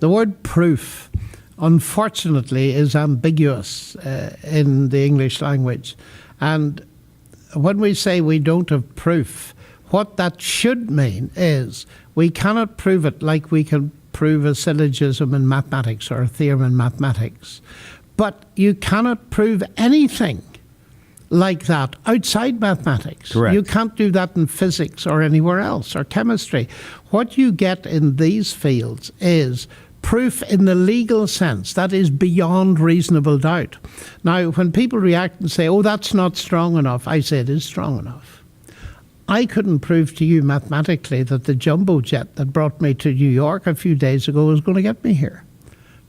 The word proof, unfortunately, is ambiguous in the English language. And when we say we don't have proof, what that should mean is we cannot prove it like we can prove a syllogism in mathematics or a theorem in mathematics. But you cannot prove anything like that outside mathematics. Correct. You can't do that in physics or anywhere else, or chemistry. What you get in these fields is proof in the legal sense, that is beyond reasonable doubt. Now, when people react and say, oh, that's not strong enough, I say it is strong enough. I couldn't prove to you mathematically that the jumbo jet that brought me to New York a few days ago was going to get me here.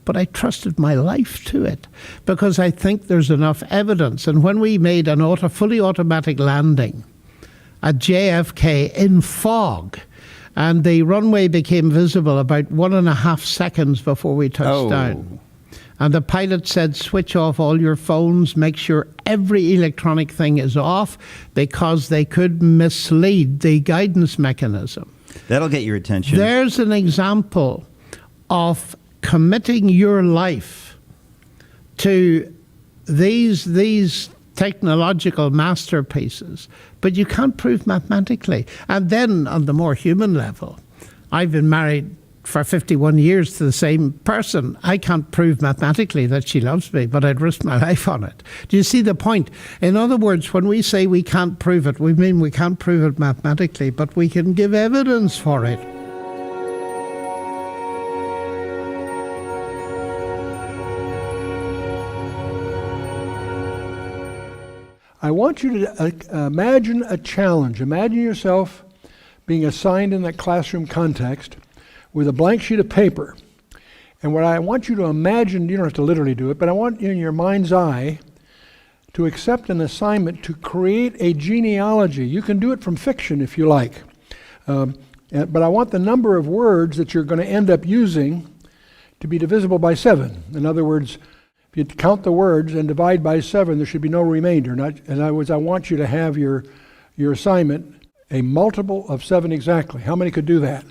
But I trusted my life to it because I think there's enough evidence. And when we made an fully automatic landing at JFK in fog, and the runway became visible about 1.5 seconds before we touched down. And the pilot said, switch off all your phones, make sure every electronic thing is off, because they could mislead the guidance mechanism. That'll get your attention. There's an example of committing your life to these technological masterpieces, but you can't prove mathematically. And then on the more human level, I've been married for 51 years to the same person. I can't prove mathematically that she loves me, but I'd risk my life on it. Do you see the point? In other words, when we say we can't prove it, we mean we can't prove it mathematically, but we can give evidence for it. I want you to imagine a challenge. Imagine yourself being assigned in that classroom context with a blank sheet of paper. And what I want you to imagine, you don't have to literally do it, but I want you in your mind's eye to accept an assignment to create a genealogy. You can do it from fiction if you like. But I want the number of words that you're going to end up using to be divisible by 7. In other words, if you count the words and divide by 7, there should be no remainder. In other words, I want you to have your assignment a multiple of 7 exactly. How many could do that?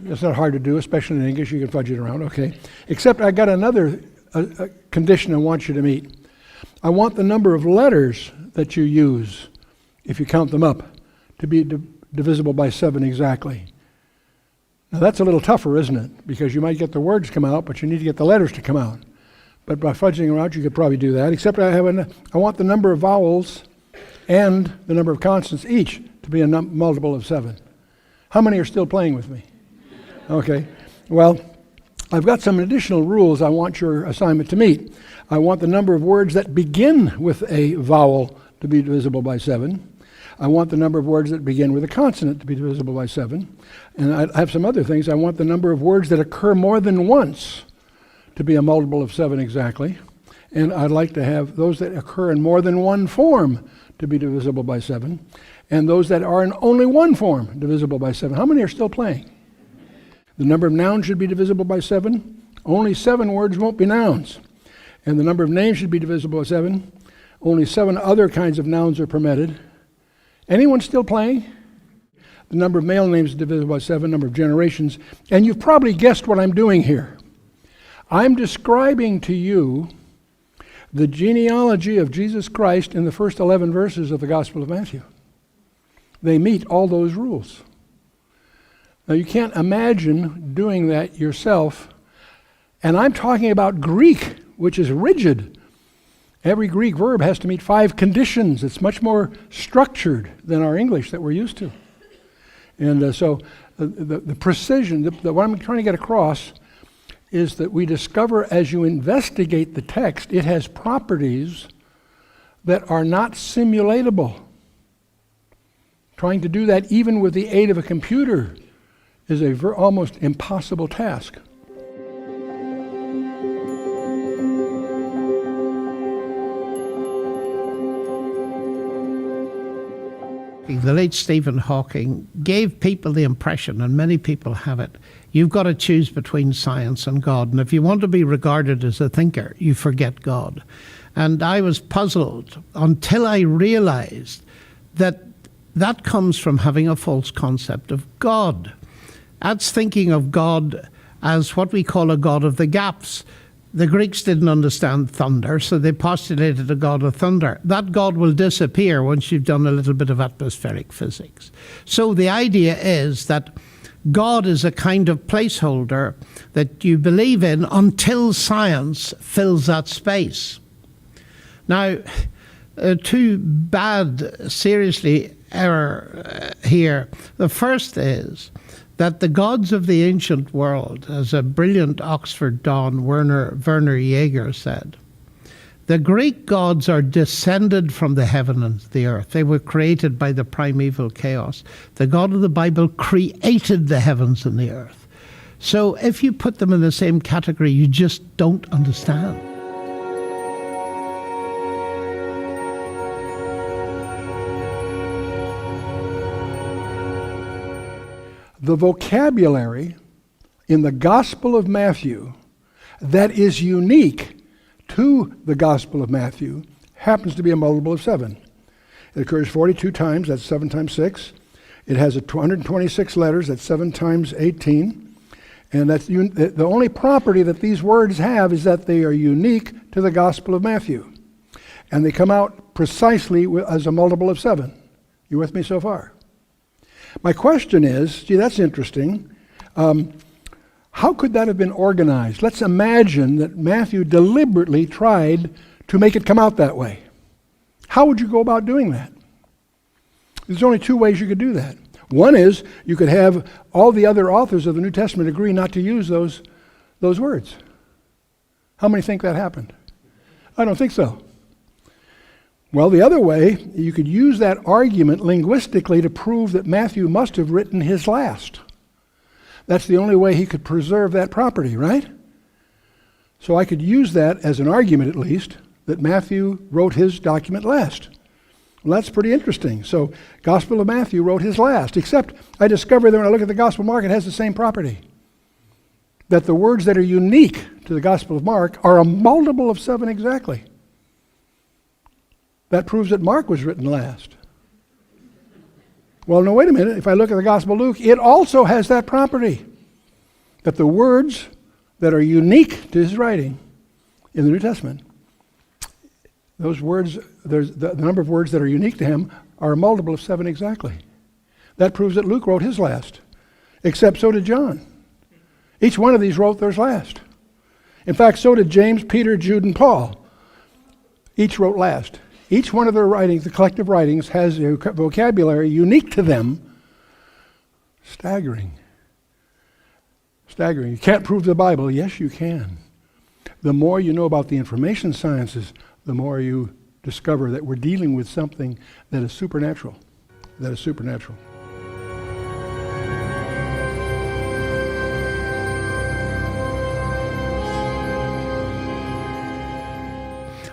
It's not hard to do, especially in English. You can fudge it around, okay. Except I got another condition I want you to meet. I want the number of letters that you use, if you count them up, to be divisible by 7 exactly. Now that's a little tougher, isn't it? Because you might get the words come out, but you need to get the letters to come out. But by fudging around, you could probably do that. Except I want the number of vowels and the number of consonants each to be a multiple of 7. How many are still playing with me? Okay. Well, I've got some additional rules I want your assignment to meet. I want the number of words that begin with a vowel to be divisible by 7. I want the number of words that begin with a consonant to be divisible by 7. And I have some other things. I want the number of words that occur more than once to be a multiple of 7 exactly. And I'd like to have those that occur in more than one form to be divisible by 7. And those that are in only one form divisible by 7. How many are still playing? The number of nouns should be divisible by 7. Only 7 words won't be nouns. And the number of names should be divisible by 7. Only 7 other kinds of nouns are permitted. Anyone still playing? The number of male names is divisible by 7, number of generations. And you've probably guessed what I'm doing here. I'm describing to you the genealogy of Jesus Christ in the first 11 verses of the Gospel of Matthew. They meet all those rules. Now you can't imagine doing that yourself. And I'm talking about Greek, which is rigid. Every Greek verb has to meet 5 conditions. It's much more structured than our English that we're used to. And so the precision, what I'm trying to get across is that we discover as you investigate the text, it has properties that are not simulatable. Trying to do that even with the aid of a computer is a almost impossible task. The late Stephen Hawking gave people the impression, and many people have it, you've got to choose between science and God. And if you want to be regarded as a thinker, you forget God. And I was puzzled until I realized that that comes from having a false concept of God. That's thinking of God as what we call a god of the gaps. The Greeks didn't understand thunder, so they postulated a god of thunder. That god will disappear once you've done a little bit of atmospheric physics. So the idea is that God is a kind of placeholder that you believe in until science fills that space. Now, two bad, seriously, error here. The first is that the gods of the ancient world, as a brilliant Oxford Don Werner Jaeger said, the Greek gods are descended from the heaven and the earth. They were created by the primeval chaos. The God of the Bible created the heavens and the earth. So if you put them in the same category, you just don't understand. The vocabulary in the Gospel of Matthew that is unique to the Gospel of Matthew happens to be a multiple of 7. It occurs 42 times, that's 7 times 6. It has 226 letters, that's 7 times 18. And that's the only property that these words have is that they are unique to the Gospel of Matthew. And they come out precisely as a multiple of 7. You with me so far? My question is, gee, that's interesting. How could that have been organized? Let's imagine that Matthew deliberately tried to make it come out that way. How would you go about doing that? There's only two ways you could do that. One is you could have all the other authors of the New Testament agree not to use those words. How many think that happened? I don't think so. Well, the other way, you could use that argument linguistically to prove that Matthew must have written his last. That's the only way he could preserve that property, right? So I could use that as an argument, at least, that Matthew wrote his document last. Well, that's pretty interesting. So Gospel of Matthew wrote his last, except I discovered that when I look at the Gospel of Mark, it has the same property. That the words that are unique to the Gospel of Mark are a multiple of 7 exactly. That proves that Mark was written last. Well, no, wait a minute. If I look at the Gospel of Luke, it also has that property. That the words that are unique to his writing in the New Testament, those words, there's the number of words that are unique to him are a multiple of 7 exactly. That proves that Luke wrote his last, except so did John. Each one of these wrote theirs last. In fact, so did James, Peter, Jude, and Paul. Each wrote last. Each one of their writings, the collective writings, has a vocabulary unique to them. Staggering. Staggering. You can't prove the Bible. Yes, you can. The more you know about the information sciences, the more you discover that we're dealing with something that is supernatural. That is supernatural.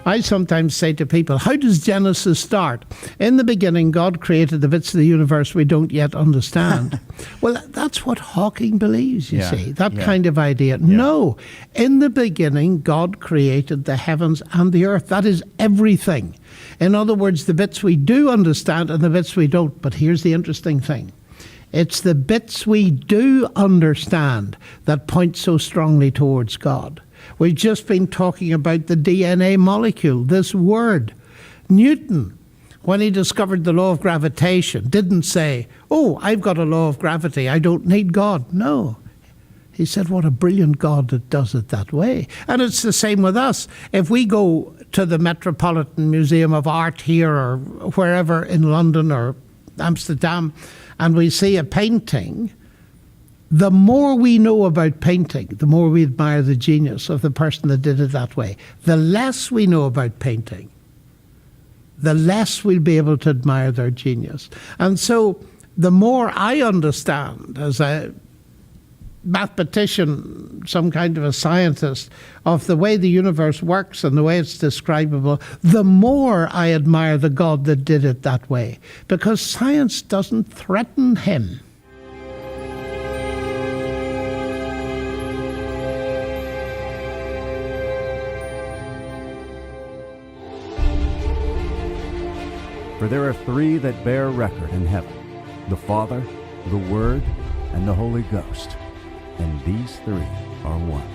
I sometimes say to people, how does Genesis start? In the beginning, God created the bits of the universe we don't yet understand. Well, that's what Hawking believes, you see, that kind of idea. Yeah. No, in the beginning, God created the heavens and the earth. That is everything. In other words, the bits we do understand and the bits we don't. But here's the interesting thing. It's the bits we do understand that point so strongly towards God. We've just been talking about the DNA molecule, this word. Newton, when he discovered the law of gravitation, didn't say, oh, I've got a law of gravity, I don't need God. No. He said, what a brilliant God that does it that way. And it's the same with us. If we go to the Metropolitan Museum of Art here or wherever in London or Amsterdam, and we see a painting, the more we know about painting, the more we admire the genius of the person that did it that way. The less we know about painting, the less we'll be able to admire their genius. And so the more I understand as a mathematician, some kind of a scientist, of the way the universe works and the way it's describable, the more I admire the God that did it that way. Because science doesn't threaten him. For there are 3 that bear record in heaven, the Father, the Word, and the Holy Ghost. and these three are one.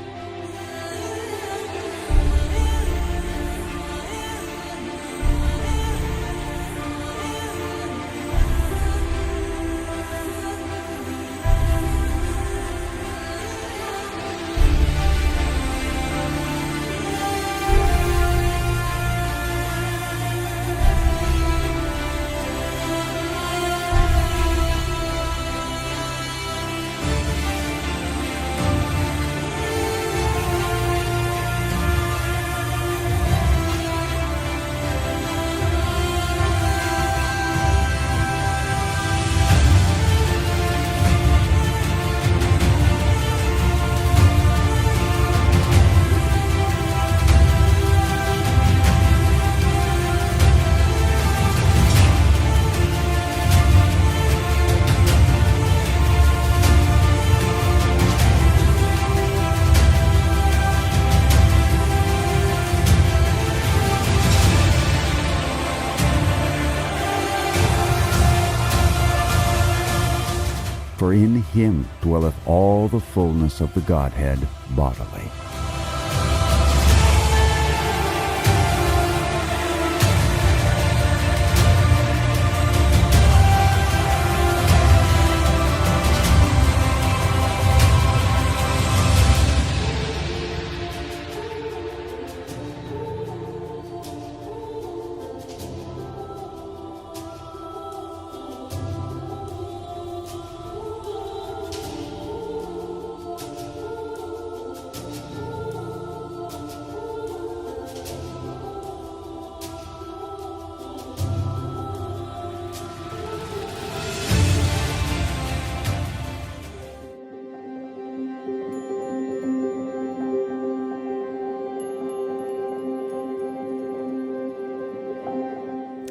For in him dwelleth all the fullness of the Godhead bodily.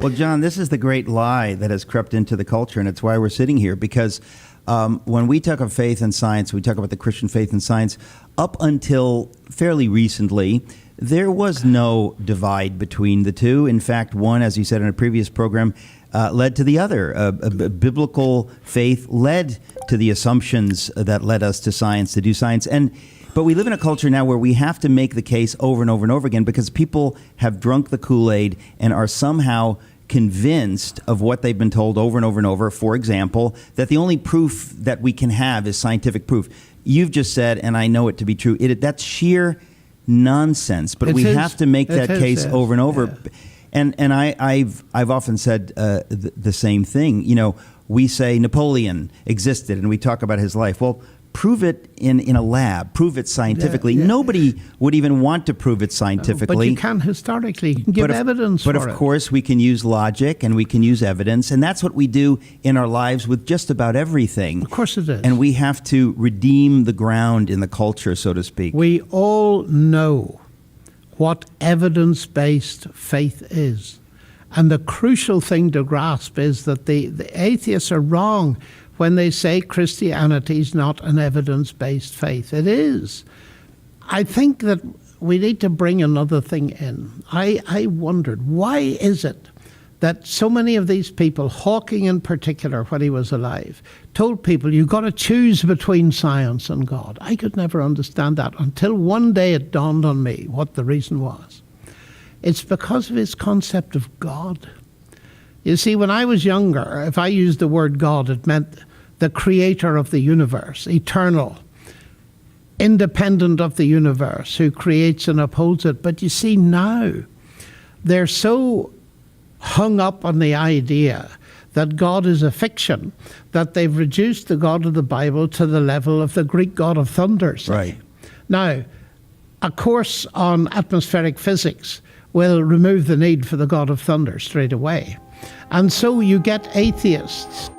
Well, John, this is the great lie that has crept into the culture, and it's why we're sitting here, because when we talk of faith and science, we talk about the Christian faith and science, up until fairly recently, there was no divide between the two. In fact, one, as you said in a previous program, led to the other. Biblical faith led to the assumptions that led us to science, to do science. But we live in a culture now where we have to make the case over and over and over again because people have drunk the Kool-Aid and are somehow convinced of what they've been told over and over and over. For example, that the only proof that we can have is scientific proof. You've just said, and I know it to be true, that's sheer nonsense. But we have to make that case over and over. Yeah. And I've often said the same thing. You know, we say Napoleon existed and we talk about his life. Well, prove it in a lab. Prove it scientifically. Yeah. Nobody would even want to prove it scientifically. But you can historically give evidence for it. But of course, we can use logic and we can use evidence. And that's what we do in our lives with just about everything. Of course it is. And we have to redeem the ground in the culture, so to speak. We all know what evidence-based faith is. And the crucial thing to grasp is that the atheists are wrong when they say Christianity is not an evidence-based faith. It is. I think that we need to bring another thing in. I wondered, why is it that so many of these people, Hawking in particular when he was alive, told people you've got to choose between science and God? I could never understand that until one day it dawned on me what the reason was. It's because of his concept of God. You see, when I was younger, if I used the word God, it meant the creator of the universe, eternal, independent of the universe, who creates and upholds it. But you see, now they're so hung up on the idea that God is a fiction that they've reduced the God of the Bible to the level of the Greek god of thunder. Say. Right. Now, a course on atmospheric physics will remove the need for the god of thunder straight away. And so you get atheists